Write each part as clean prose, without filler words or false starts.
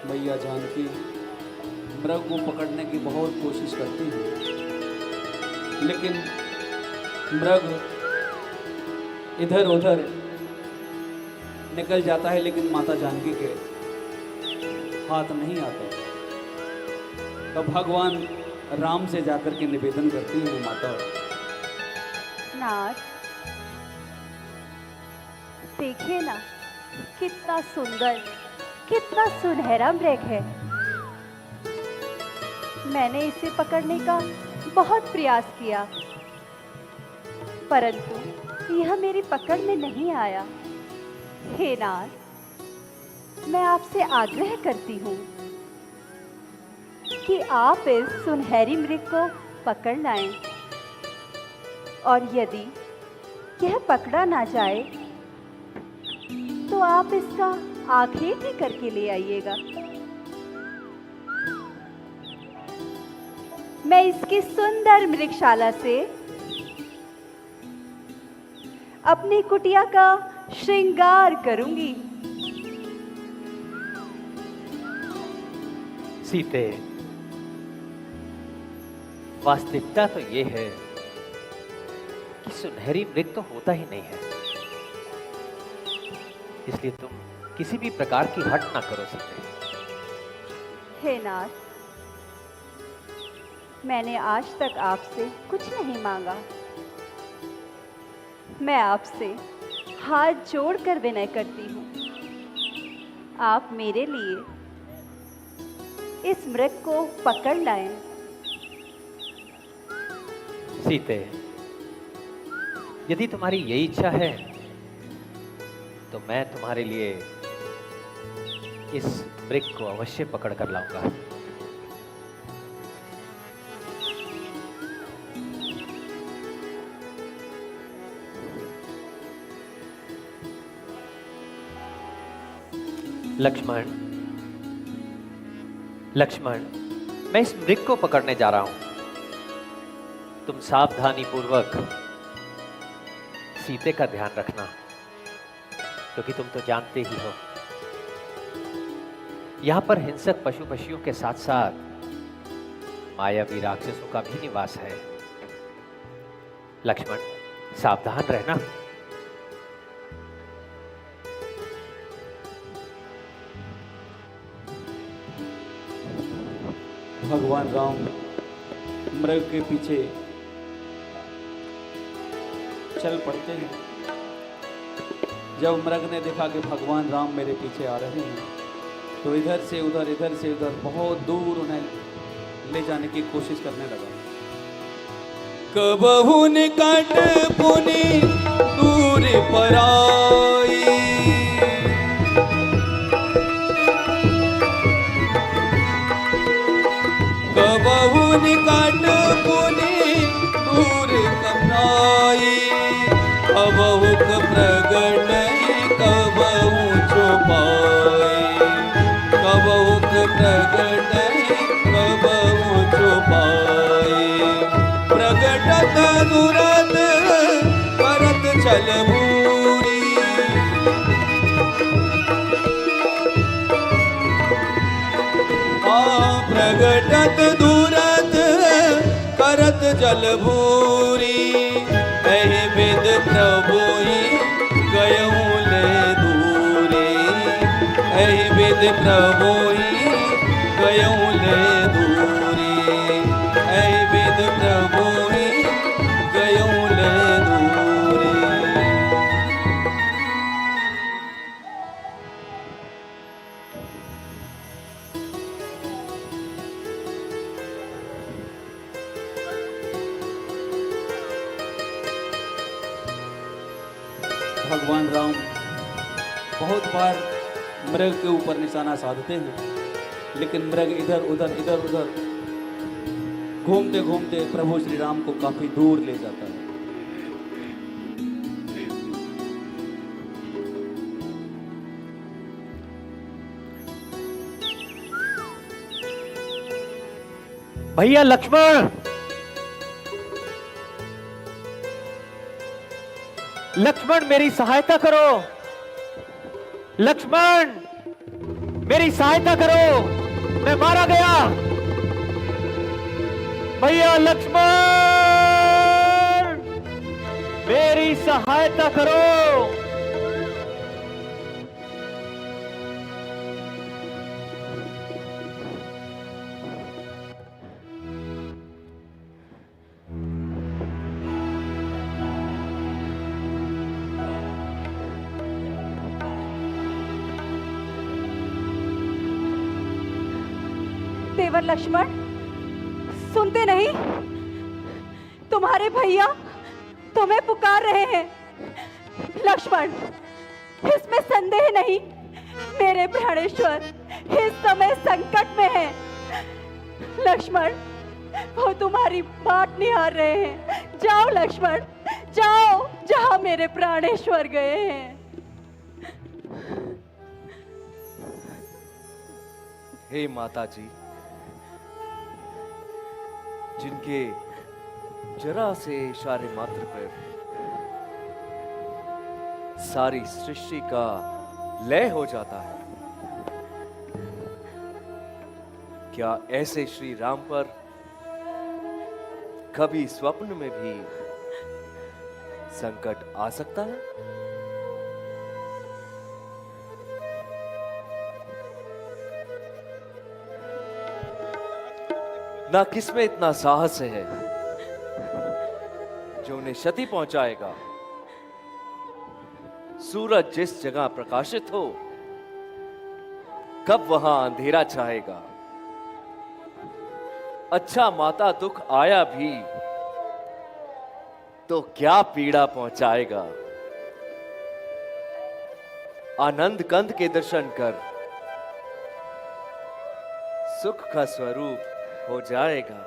मैया जानकी मृग को पकड़ने की बहुत कोशिश करती है, लेकिन मृग इधर उधर निकल जाता है, लेकिन माता जानकी के हाथ नहीं आता। तब भगवान राम से जाकर के निवेदन करती है, माता नाथ, देखिए ना, कितना सुंदर, कितना सुनहरा मृग है। मैंने इसे पकड़ने का बहुत प्रयास किया, परंतु यह मेरी पकड़ में नहीं आया। हे नाथ, मैं आपसे आग्रह करती हूँ कि आप इस सुनहरी मृग को पकड़ लाएं, और यदि यह पकड़ा ना जाए तो आप इसका आखेट ही करके ले आइएगा। मैं इसकी सुंदर मृगशाला से अपनी कुटिया का श्रृंगार करूंगी। सीते, वास्तविकता तो ये है कि सुनहरी मृग तो होता ही नहीं है, इसलिए तुम किसी भी प्रकार की हट ना करो सीते। हे नाथ, मैंने आज तक आपसे कुछ नहीं मांगा। मैं आपसे हाथ जोड़कर विनय करती हूँ, आप मेरे लिए इस मृग को पकड़ लाएं। सीते, यदि तुम्हारी यही इच्छा है तो मैं तुम्हारे लिए इस मृग को अवश्य पकड़ कर लाऊंगा। लक्ष्मण, लक्ष्मण, मैं इस मृग को पकड़ने जा रहा हूं। तुम सावधानी पूर्वक सीते का ध्यान रखना, क्योंकि तुम तो जानते ही हो यहां पर हिंसक पशु पक्षियों के साथ साथ मायावी राक्षसों का भी निवास है। लक्ष्मण, सावधान रहना। भगवान राम मृग के पीछे चल पड़ते हैं। जब मृग ने देखा कि भगवान राम मेरे पीछे आ रहे हैं, तो इधर से उधर बहुत दूर उन्हें ले जाने की कोशिश करने लगा। कबहू निकट पुनि दूर पराई, कबहू निकट पुनि दूर कमनाई, कबहू प्रगट कबहू छुपाई, कबहू प्रगट कबहू छुपाई, प्रगटत दुरत करत चल भूरी, प्रगटत दूरत करत जल भूरी, एहि विद प्रभुई गयऊं ले दूरी, एहि विद प्रभुई गयऊं ले दूरी, एहि विद प्रभुई गयऊं ले दूरी। भगवान राम बहुत बार मृग के ऊपर निशाना साधते हैं, लेकिन मृग इधर उधर घूमते घूमते प्रभु श्री राम को काफी दूर ले जाता है। भैया लक्ष्मण, लक्ष्मण मेरी सहायता करो। लक्ष्मण, मेरी सहायता करो, मैं मारा गया। भैया लक्ष्मण, मेरी सहायता करो। देवर लक्ष्मण, सुनते नहीं? तुम्हारे भैया तुम्हें पुकार रहे हैं। लक्ष्मण, इसमें संदेह नहीं, मेरे प्राणेश्वर इस समय संकट में है। लक्ष्मण, वो तुम्हारी बाट निहार रहे हैं। जाओ लक्ष्मण, जाओ जहां मेरे प्राणेश्वर गए हैं। हे माता जी, जिनके जरा से इशारे मात्र पर सारी सृष्टि का लय हो जाता है, क्या ऐसे श्री राम पर कभी स्वप्न में भी संकट आ सकता है? ना किसमें इतना साहस है जो उन्हें क्षति पहुंचाएगा। सूरज जिस जगह प्रकाशित हो, कब वहां अंधेरा छाएगा। अच्छा माता, दुख आया भी तो क्या पीड़ा पहुंचाएगा। आनंद कंद के दर्शन कर सुख का स्वरूप हो जाएगा।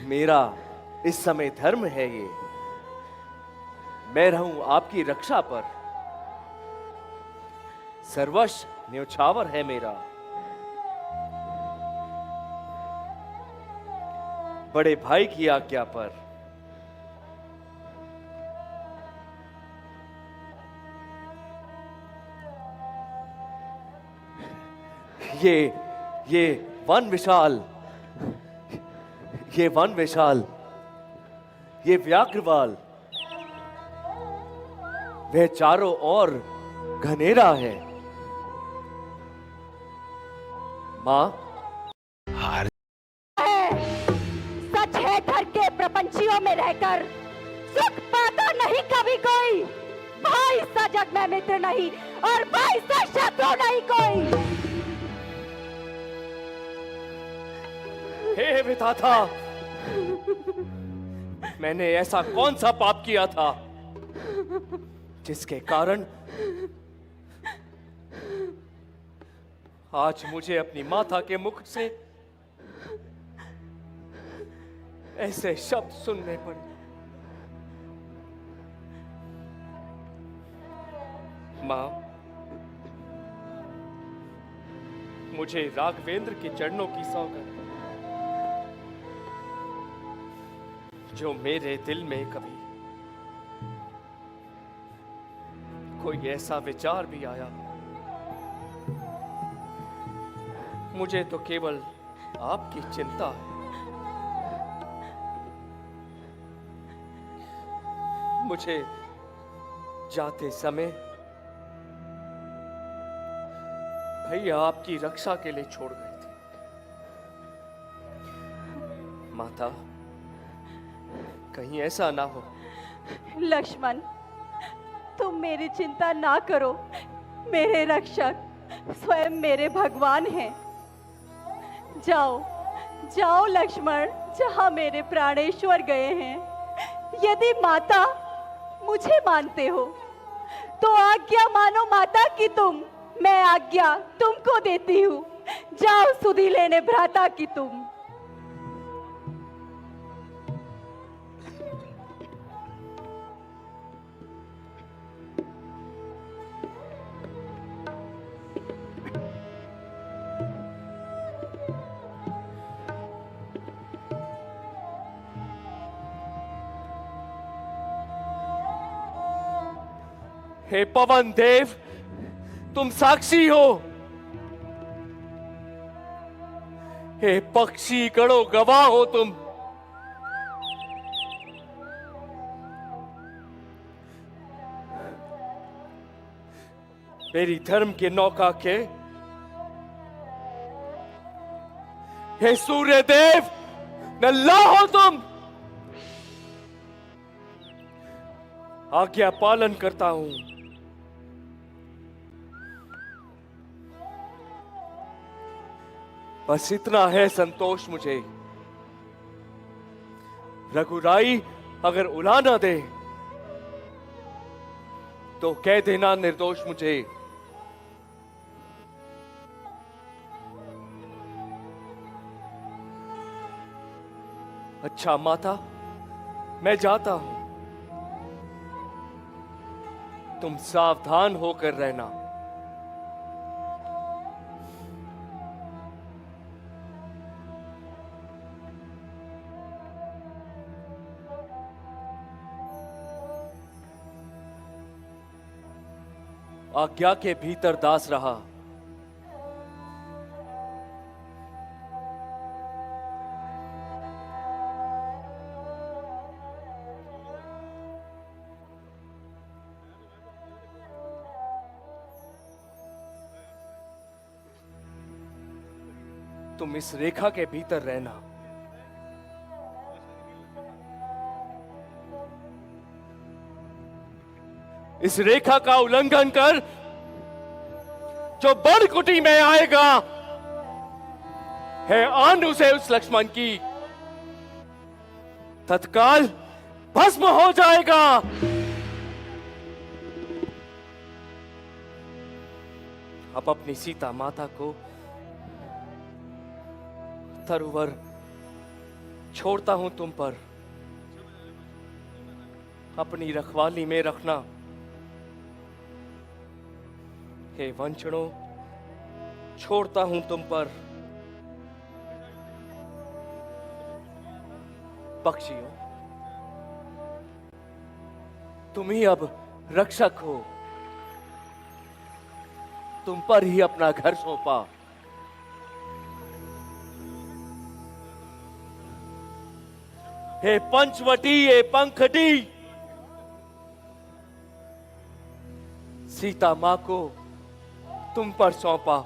मेरा इस समय धर्म है ये, मैं रहूं आपकी रक्षा पर। सर्वस्व न्योछावर है मेरा। बड़े भाई की आज्ञा पर ये वन विशाल, ये वन विशाल, ये व्याघ्रवाल, वह चारों ओर घनेरा है। मां, सच है, घर के प्रपंचियों में रहकर सुख पाता नहीं कभी कोई। भाई सा जग में मित्र नहीं और भाई सा शत्रु नहीं कोई। हे विधाता, मैंने ऐसा कौन सा पाप किया था जिसके कारण आज मुझे अपनी माता के मुख से ऐसे शब्द सुनने पड़े। मां, मुझे राघवेंद्र के चरणों की सौगंध, जो मेरे दिल में कभी कोई ऐसा विचार भी आया, मुझे तो केवल आपकी चिंता है। मुझे जाते समय भैया आपकी रक्षा के लिए छोड़ गए थे। माता, कहीं ऐसा ना हो। लक्ष्मण, तुम मेरी चिंता ना करो। मेरे रक्षक स्वयं मेरे भगवान हैं। जाओ जाओ लक्ष्मण, जहां मेरे प्राणेश्वर गए हैं। यदि माता मुझे मानते हो तो आज्ञा मानो माता की तुम। मैं आज्ञा तुमको देती हूँ। जाओ सुधि लेने भ्राता की तुम। हे पवन देव, तुम साक्षी हो। हे पक्षी गणों गवाह हो तुम। मेरी धर्म के नौका के हे सूर्य देव नल्ला हो तुम। आज्ञा पालन करता हूं। बस इतना है संतोष मुझे। रघुराई अगर उला ना दे तो कह देना निर्दोष मुझे। अच्छा माता, मैं जाता हूं। तुम सावधान होकर रहना। आज्ञा के भीतर दास रहा। तुम इस रेखा के भीतर रहना। इस रेखा का उल्लंघन कर जो बड़ कुटी में आएगा है आन उसे उस लक्ष्मण की तत्काल भस्म हो जाएगा। अब अपनी सीता माता को तरुवर छोड़ता हूं तुम पर। अपनी रखवाली में रखना। हे वंशणों, छोड़ता हूं तुम पर। पक्षियों, तुम ही अब रक्षक हो। तुम पर ही अपना घर सौंपा। हे पंचवटी, हे पंखटी, सीता मां को तुम पर सौंपा।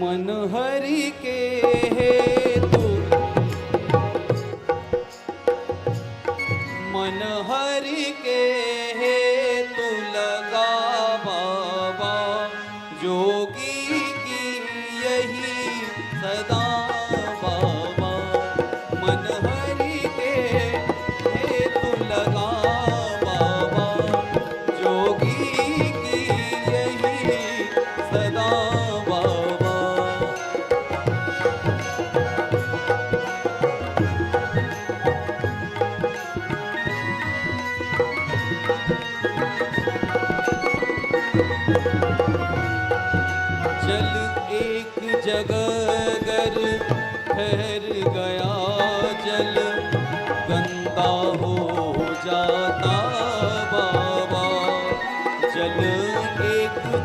मन हरि के हेतु, मन हरि के हेतु लगा बाबा जोगी की यही सदा बाबा। मन हरि के हेतु लगा बाबा जोगी की यही सदा बाबा।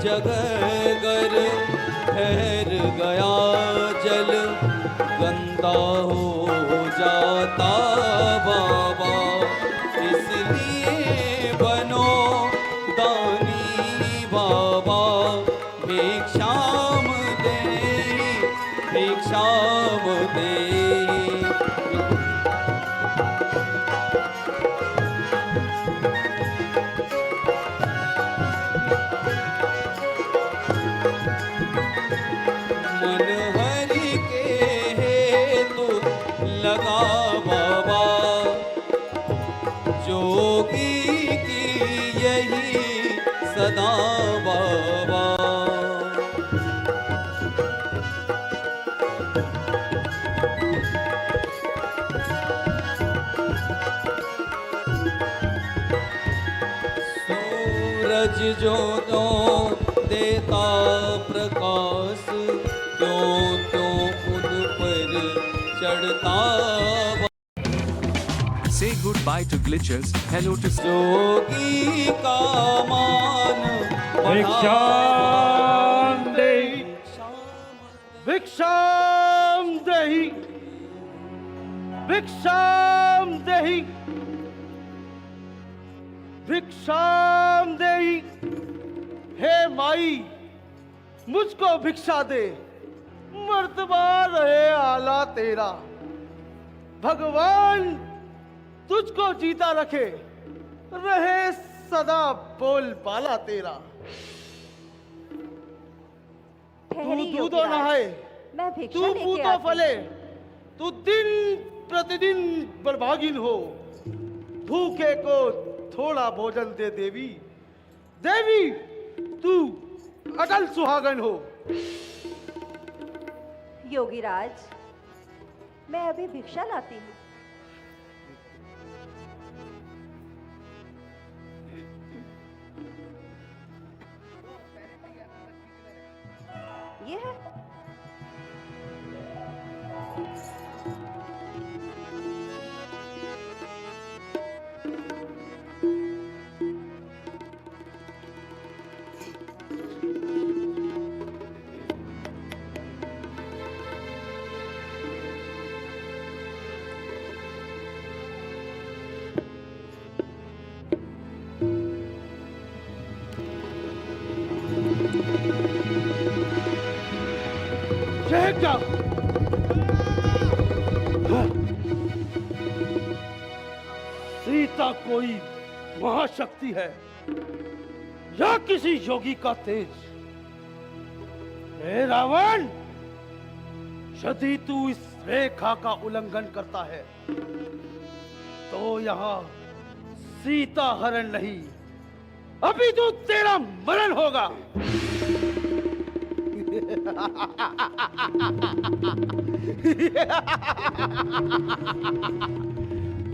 जगह गर ठहर गया जल गंदा हो जाता बाबा, इसलिए बनो दानी बाबा, भिक्षाम दे भिक्षाम दे। मन हरि के हेतु लगा बाबा, जोगी की यही सदा बाबा। सूरज जो देता प्रकाश, त्यों त्यों उन पर चढ़ता Say goodbye to glitches, hello to जोगी का मान भिक्षाम देहि भिक्षाम देहि भिक्षाम देहि भिक्षाम देहि। हे माई, मुझको भिक्षा दे, मर्तबा रहे आला तेरा। भगवान तुझको जीता रखे, रहे सदा बोल बाला तेरा। ठहरिए तू तो योगीराज, नहाए, मैं भिक्षा तू लेके मुंह तो आती हूँ। फले, तू दिन प्रतिदिन बर्भागिन हो। भूखे को थोड़ा भोजन दे देवी, देवी तू अटल सुहागन हो। योगीराज, मैं अभी भिक्षा लाती हूँ। ये है। यह क्या? सीता कोई महाशक्ति है या किसी योगी का तेज? हे रावण, यदि तू इस रेखा का उल्लंघन करता है तो यहाँ सीता हरण नहीं, अभी तो तेरा मरण होगा।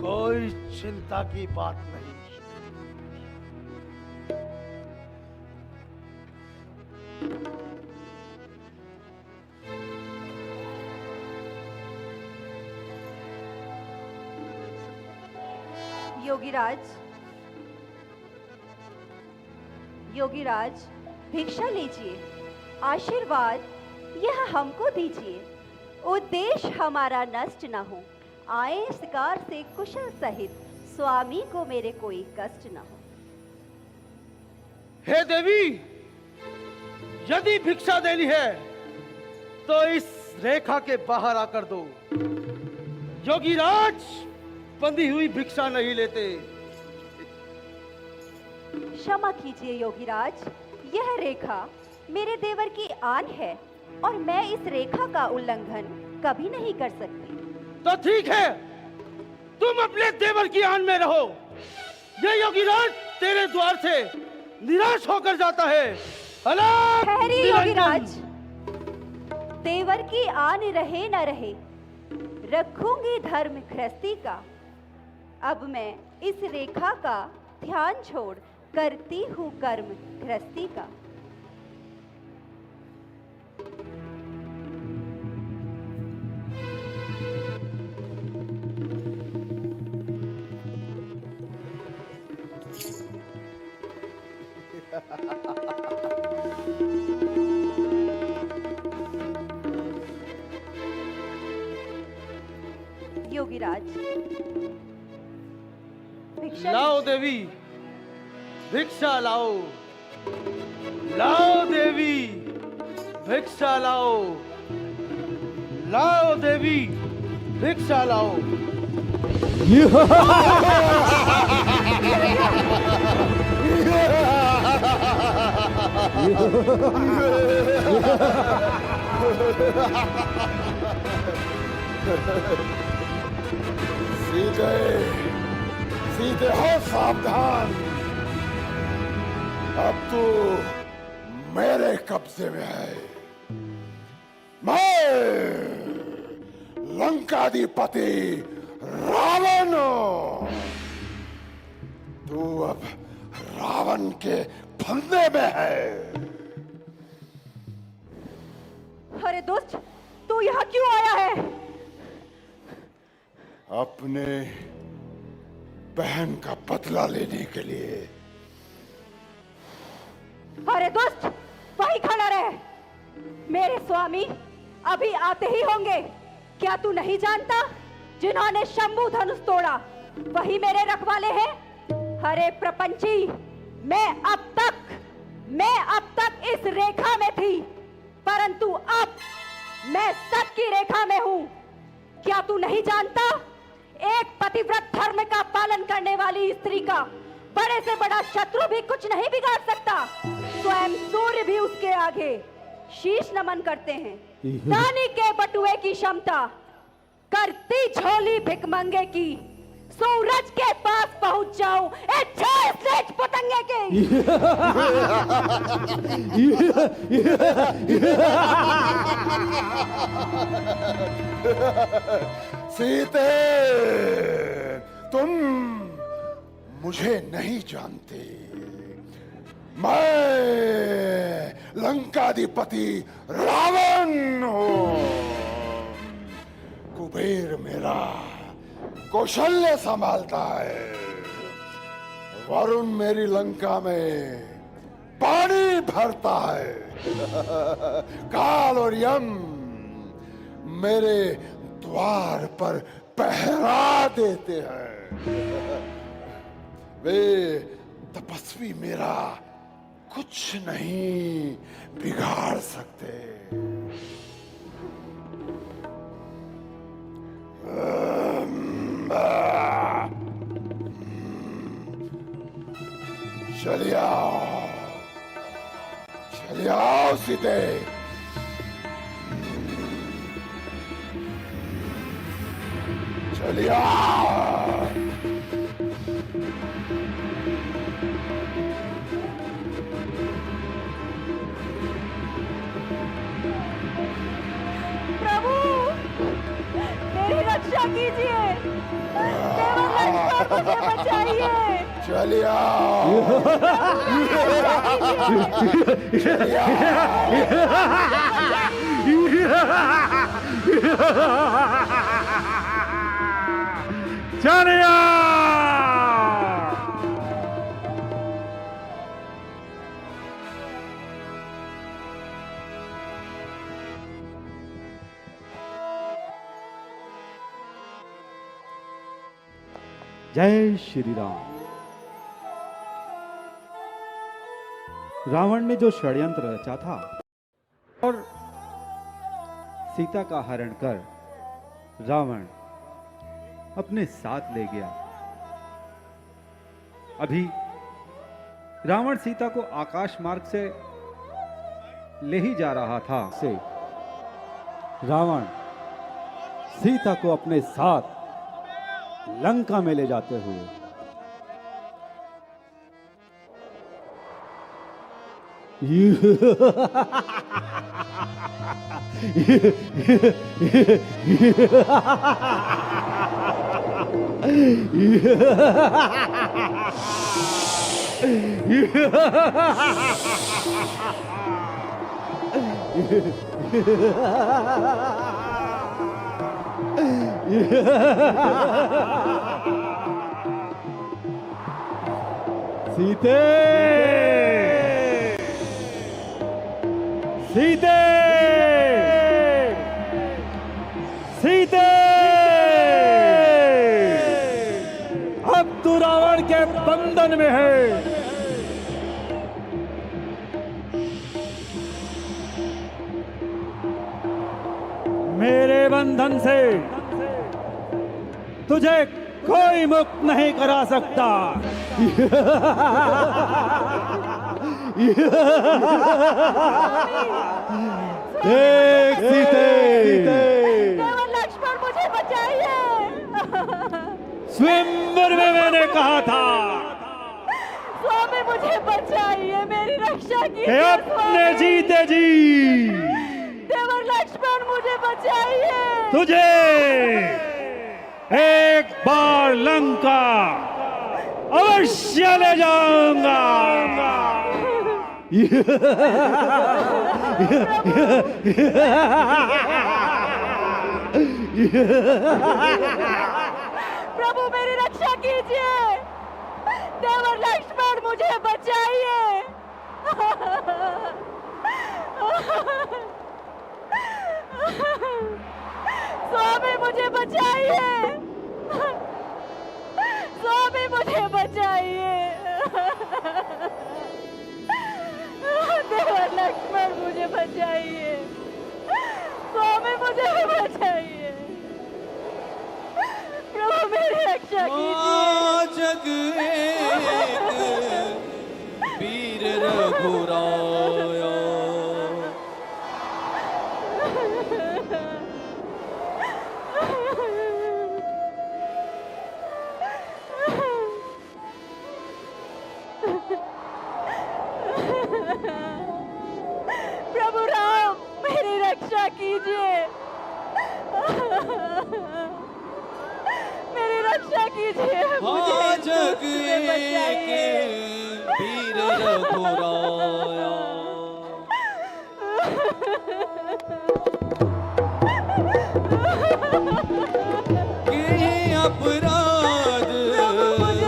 कोई चिंता की बात नहीं। योगीराज, योगीराज, भिक्षा लीजिए, आशीर्वाद यह हमको दीजिए। उद्देश्य हमारा नष्ट न हो, आए शिकार से कुशल सहित, स्वामी को मेरे कोई कष्ट न हो। हे देवी, यदि भिक्षा देनी है तो इस रेखा के बाहर आकर दो। योगीराज बंधी हुई भिक्षा नहीं लेते। क्षमा कीजिए योगीराज, यह रेखा मेरे देवर की आन है और मैं इस रेखा का उल्लंघन कभी नहीं कर सकती। तो ठीक है, तुम अपने देवर की आन में रहो। ये योगीराज तेरे द्वार से निराश होकर जाता है। अलग ठहरिए निरंजन। योगीराज, देवर की आन रहे न रहे, रखूंगी धर्म गृहस्थी का। अब मैं इस रेखा का ध्यान छोड़ करती हूँ कर्म गृहस्थी का। देवी, भिक्षा लाओ। लाओ देवी, भिक्षा लाओ। लाओ देवी, भिक्षा लाओ। सीधे सीधे हो, सावधान। अब तू मेरे कब्जे में है। मैं लंकाधिपति रावण हूं। तू अब रावण के फंदे में है। अरे दोस्त, तू यहाँ क्यों आया है? अपने बहन का बदला लेने के लिए। अरे दोस्त, वहीं खड़ा रहे। मेरे स्वामी अभी आते ही होंगे। क्या तू नहीं जानता, जिन्होंने शंभु धनुष तोड़ा वही मेरे रखवाले हैं? अरे प्रपंची, मैं अब तक इस रेखा में थी, परंतु अब मैं सत की रेखा में हूं। क्या तू नहीं जानता, एक पतिव्रत धर्म का पालन करने वाली स्त्री का बड़े से बड़ा शत्रु भी कुछ नहीं बिगाड़ सकता। स्वयं सूर्य भी उसके आगे शीश नमन करते हैं। दानी के बटुए की क्षमता करती झोली भिकमंगे की। सूरज के पास पहुंच जाऊं पतंगे के। सीते, तुम मुझे नहीं जानते। मैं लंकाधिपति रावण हूं। कुबेर मेरा कौशल्य संभालता है। वरुण मेरी लंका में पानी भरता है। काल और यम मेरे द्वार पर पहरा देते हैं। वे तपस्वी मेरा कुछ नहीं बिगाड़ सकते। चलिए आओ, चलिए आओ सीते। चलिए आओ। प्रभु, मेरी रक्षा कीजिए। केवल लंका को मुझे बचाइए। चलिए आओ। चलिए जय श्री राम। रावण ने जो षड्यंत्र रचा था और सीता का हरण कर रावण अपने साथ ले गया। अभी रावण सीता को आकाश मार्ग से ले ही जा रहा था से रावण सीता को अपने साथ लंका में ले जाते हुए सीते, सीते, सीते, अब तू रावण के बंधन में है। मेरे बंधन से तुझे कोई मुक्त नहीं करा सकता। देख सीते, देवर लक्ष्मण मुझे बचाइए। स्वयंवर में मैंने कहा था स्वामी मुझे बचाइए, मेरी रक्षा कि कीजिए। अपने स्वामी। जीते जी देवर लक्ष्मण मुझे बचाइए। तुझे एक बार लंका अवश्य ले जाऊंगा। प्रभु मेरी रक्षा कीजिए, देवर लक्ष्मण मुझे बचाइए। स्वामी मुझे बचाइए, स्वामी मुझे बचाइए। देवर लक्ष्मण मुझे बचाइए, स्वामी मुझे बचाइए। प्रभु मेरी रक्षा कीजिए। जग एक वीर रघुराया, प्रभु राम मेरी रक्षा कीजिए, मेरी रक्षा कीजिए। मुझे हाँ इस जग दुष्ट से बचाइए। एक वीर रघुराया, के अपराध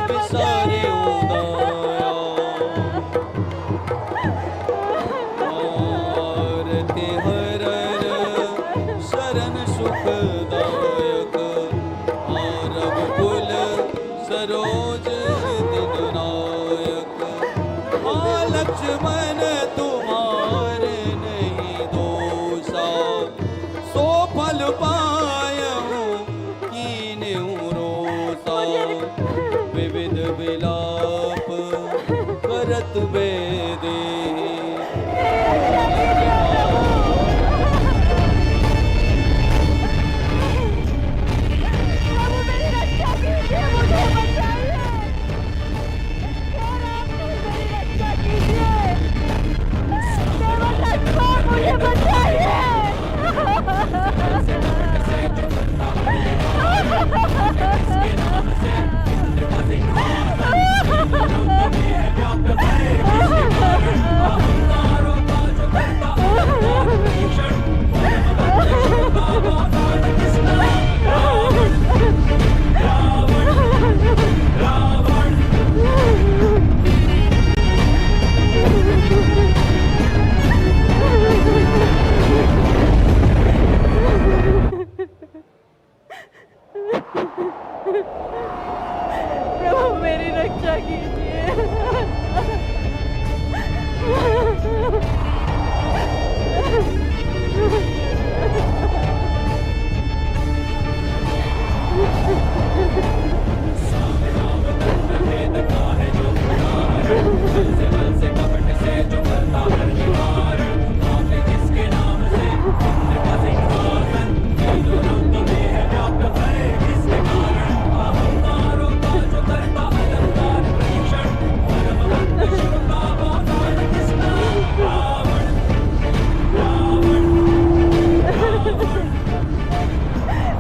विसारे उदाया, आरती हरर शरण सुखदायक, आरव कुल सरोज दिन नायक। हाँ लक्ष्मण तुम्हारे नहीं दोषा, सो फल पायहु कीन्हु रोषा। विविध विलाप करत वेदे, प्रभु मेरी रक्षा कीजिए, मुझे बचाइए। हे राम मेरी रक्षा कीजिए, देवर लक्ष्मण मुझे बचाइए। प्रभु मेरी रक्षा कीजिए।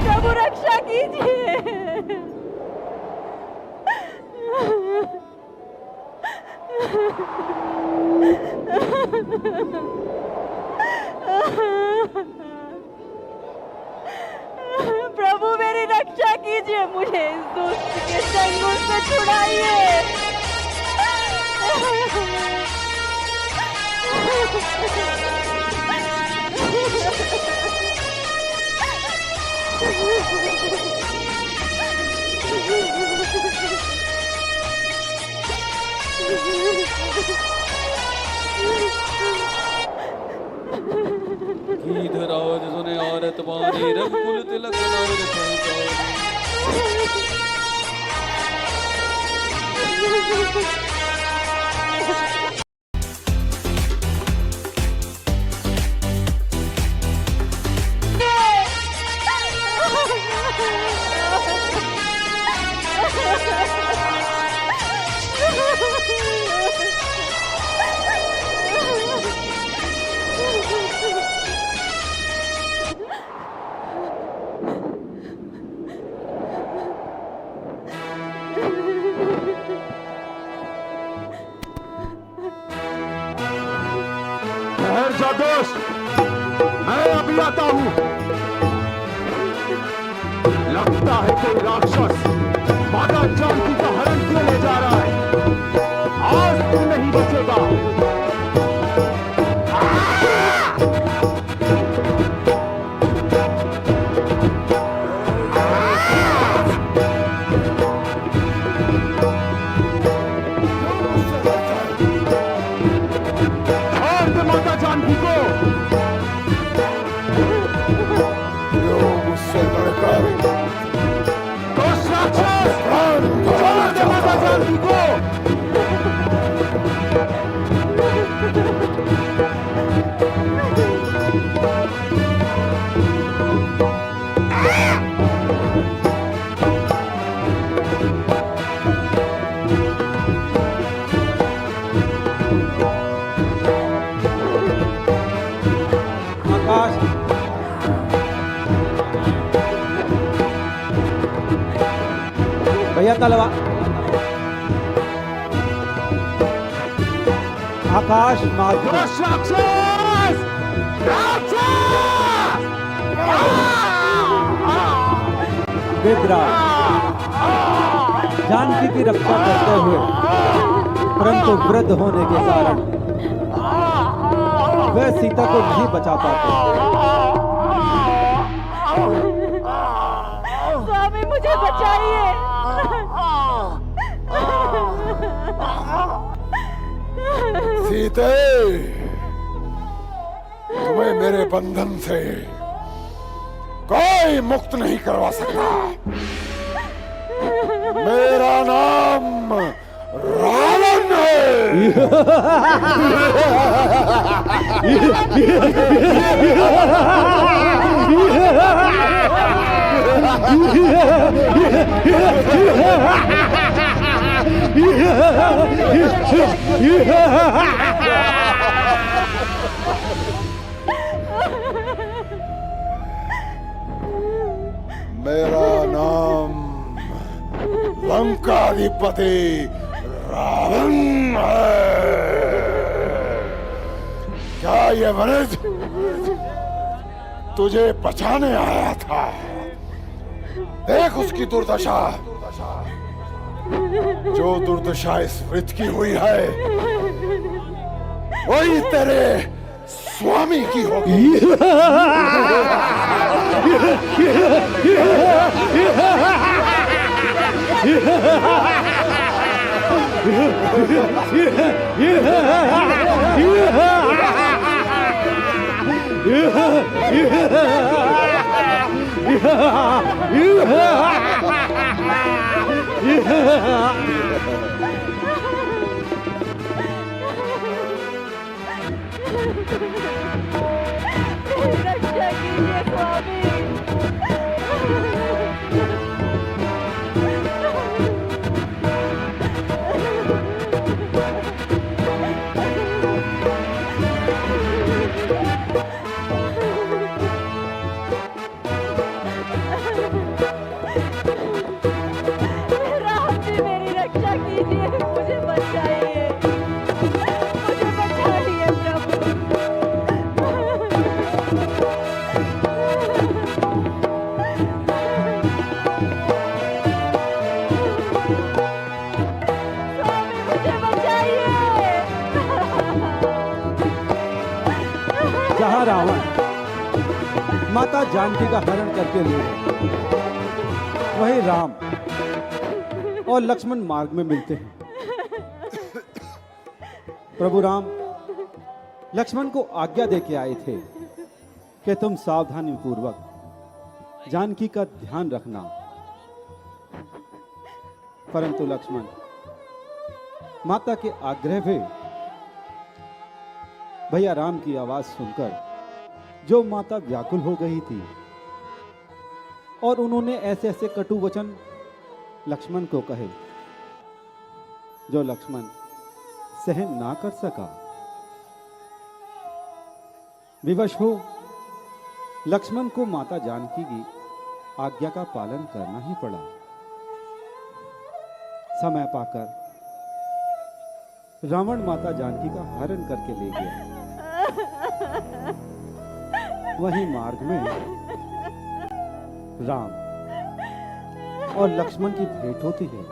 प्रभु रक्षा कीजिए। प्रभु मेरी रक्षा कीजिए, मुझे इस दुष्ट के चंगुल से छुड़ाइए। गीध राज सुने औरत बानी रंग कुल तिलक नार पहचानी। ठहर जा दोस्त, मैं अभी आता हूं। लगता है कोई राक्षस माता जानकी का हरण किए ले जा रहा है। आज तू नहीं बचेगा। छोड़ दे माता जानकी को। मुझसे लड़कर दोस्त राक्षस, छोड़ दे माता जानकी को। आकाश, भैया तलवार। आकाश मार दोस्त राक्षस, राक्षस! विद्रा जानकी की रक्षा करते हुए परंतु वृद्ध होने के कारण वह सीता को नहीं बचा पाते। स्वामी मुझे बचाइए। सीते, तुम्हें मेरे बंधन से कोई मुक्त नहीं करवा सकता। मेरा नाम रावण है। मेरा नाम लंकाधिपति रावण है। क्या ये वृद्ध तुझे बचाने आया था? देख उसकी दुर्दशा। जो दुर्दशा इस वृद्ध की हुई है वही तेरे स्वामी की होगी। रक्षा कीजिए स्वामी। राम जी मेरी रक्षा कीजिए, मुझे बचाइए, मुझे बचाइए प्रभु। स्वामी मुझे बचाइए। जहां रावण माता जानकी का हरण करके ले गए, वहीं राम और लक्ष्मण मार्ग में मिलते हैं। प्रभु राम लक्ष्मण को आज्ञा दे के आए थे कि तुम सावधानी पूर्वक जानकी का ध्यान रखना, परंतु लक्ष्मण माता के आग्रह पे भैया राम की आवाज सुनकर जो माता व्याकुल हो गई थी और उन्होंने ऐसे ऐसे कटु वचन लक्ष्मण को कहे जो लक्ष्मण सहन ना कर सका। विवश हो लक्ष्मण को माता जानकी की आज्ञा का पालन करना ही पड़ा। समय पाकर रावण माता जानकी का हरण करके ले गया। वहीं मार्ग में राम और लक्ष्मण की भेंट होती है।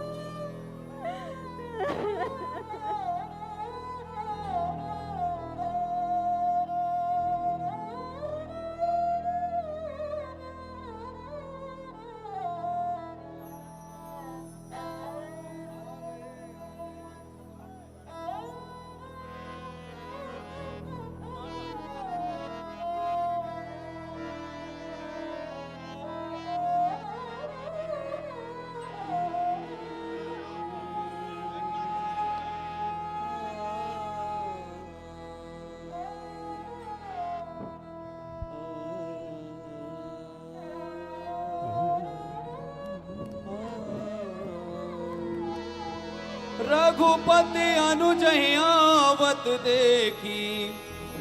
रघुपति अनुज आवत देखी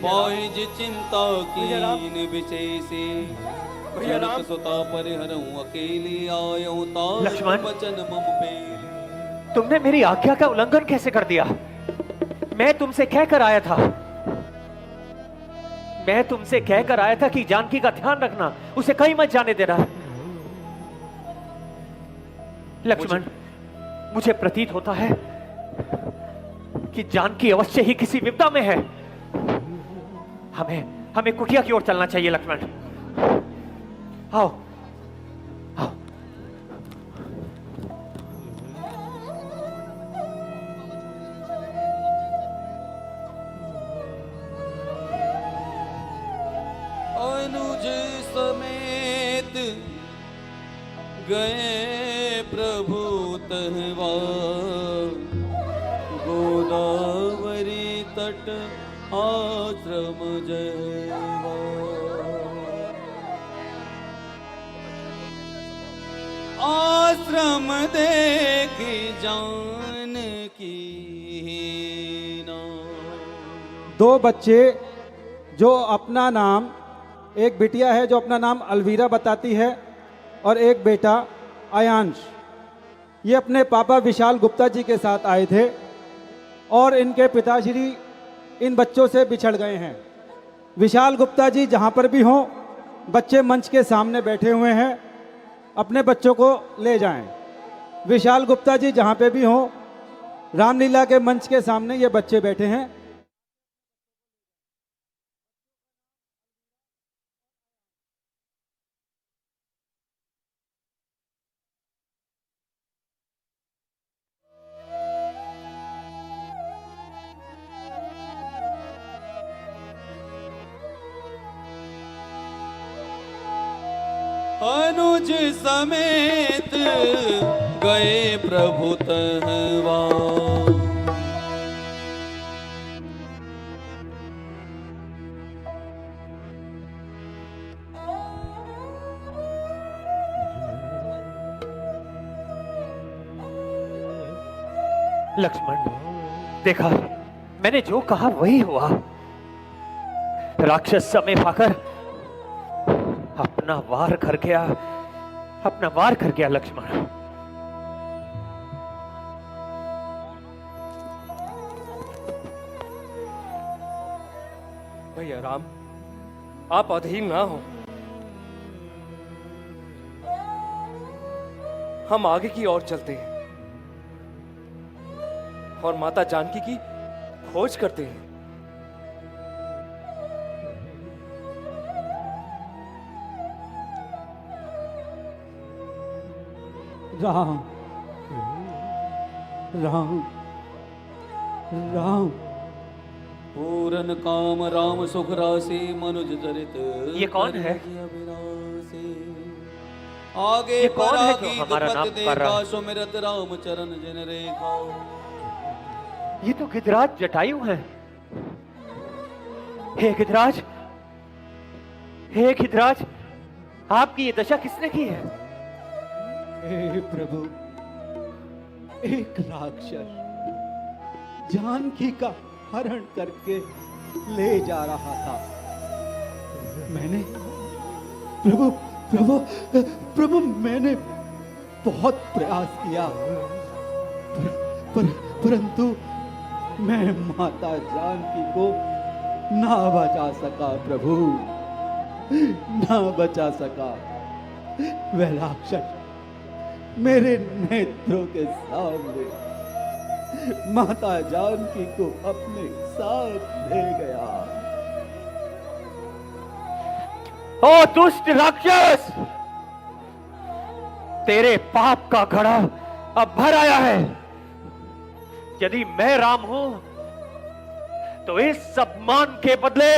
मौज चिंता कीन विशेषे जनक सुता परिहरऊं अकेली आयो तार लक्ष्मण। वचन मम पेल। तुमने मेरी आज्ञा का उल्लंघन कैसे कर दिया? मैं तुमसे कहकर आया था, मैं तुमसे कहकर आया था कि जानकी का ध्यान रखना, उसे कहीं मत जाने देना। लक्ष्मण, मुझे प्रतीत होता है कि जानकी अवश्य ही किसी विपदा में है। हमें कुटिया की ओर चलना चाहिए। लक्ष्मण, आओ आओ। अनुज समेत गए प्रभु तहवा गोदावरी तट आश्रम जयवा। आश्रम देखी जानकी नाम। दो बच्चे जो अपना नाम, एक बिटिया है जो अपना नाम अलवीरा बताती है और एक बेटा आयांश, ये अपने पापा विशाल गुप्ता जी के साथ आए थे और इनके पिताश्री इन बच्चों से बिछड़ गए हैं। विशाल गुप्ता जी जहाँ पर भी हों, बच्चे मंच के सामने बैठे हुए हैं, अपने बच्चों को ले जाएं। विशाल गुप्ता जी जहाँ पे भी हों, रामलीला के मंच के सामने ये बच्चे बैठे हैं। अनुज समेत गए प्रभु तहवा। लक्ष्मण, देखा, मैंने जो कहा वही हुआ। राक्षस समय पाकर अपना वार कर गया, अपना वार कर गया लक्ष्मण। भैया राम, आप अधीर ना हो, हम आगे की ओर चलते हैं और माता जानकी की खोज करते हैं। राम राम राम। पूरन काम राम सुख राशि मनुज चरित। ये कौन है? आगे ये कौन है जो परागी हमारा दुपत नाम कर देखा रहा है? सुमिरत राम चरण जिन रेखा। ये तो गिरिराज जटायु है। हे गिरिराज, हे गिरिराज, आपकी ये दशा किसने की है? हे प्रभु, एक राक्षस जानकी का हरण करके ले जा रहा था। मैंने प्रभु प्रभु प्रभु मैंने बहुत प्रयास किया, परंतु मैं माता जानकी को ना बचा सका प्रभु, ना बचा सका। वह राक्षस मेरे नेत्रों के सामने माता जानकी को अपने साथ ले गया। ओ दुष्ट राक्षस, तेरे पाप का घड़ा अब भर आया है। यदि मैं राम हूं तो इस अपमान के बदले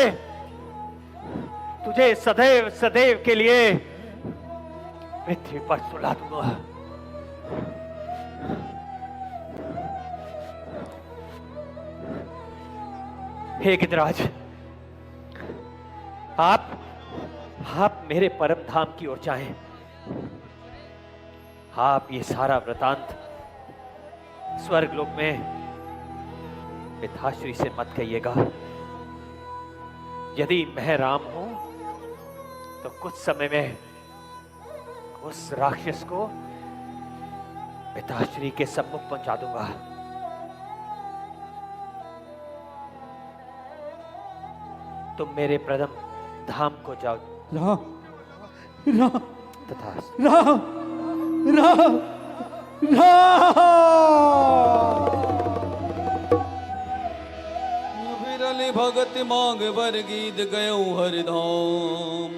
तुझे सदैव सदैव के लिए पृथ्वी पर सुला दूंगा। हे गिरिराज, आप मेरे परम धाम की ओर जाएं। आप ये सारा वृतांत स्वर्ग लोक में पिताश्री से मत कहिएगा। यदि मैं राम हूं तो कुछ समय में उस राक्षस को पिताश्री के सम्मुख पहुंचा दूंगा। तुम मेरे प्रथम धाम को जाओ। राम राम तथा राम राम राम। विरल भगत मांग वर गीत गयो हरिधाम।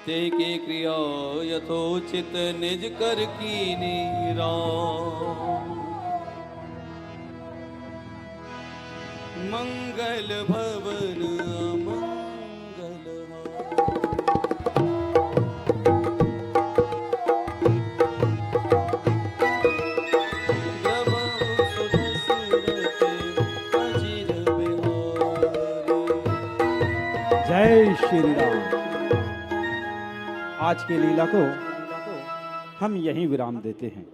ते के क्रिया यथोचित निज कर कीनी राम। मंगल भवन अमंगल जय श्री राम। आज के लीला को हम यहीं विराम देते हैं।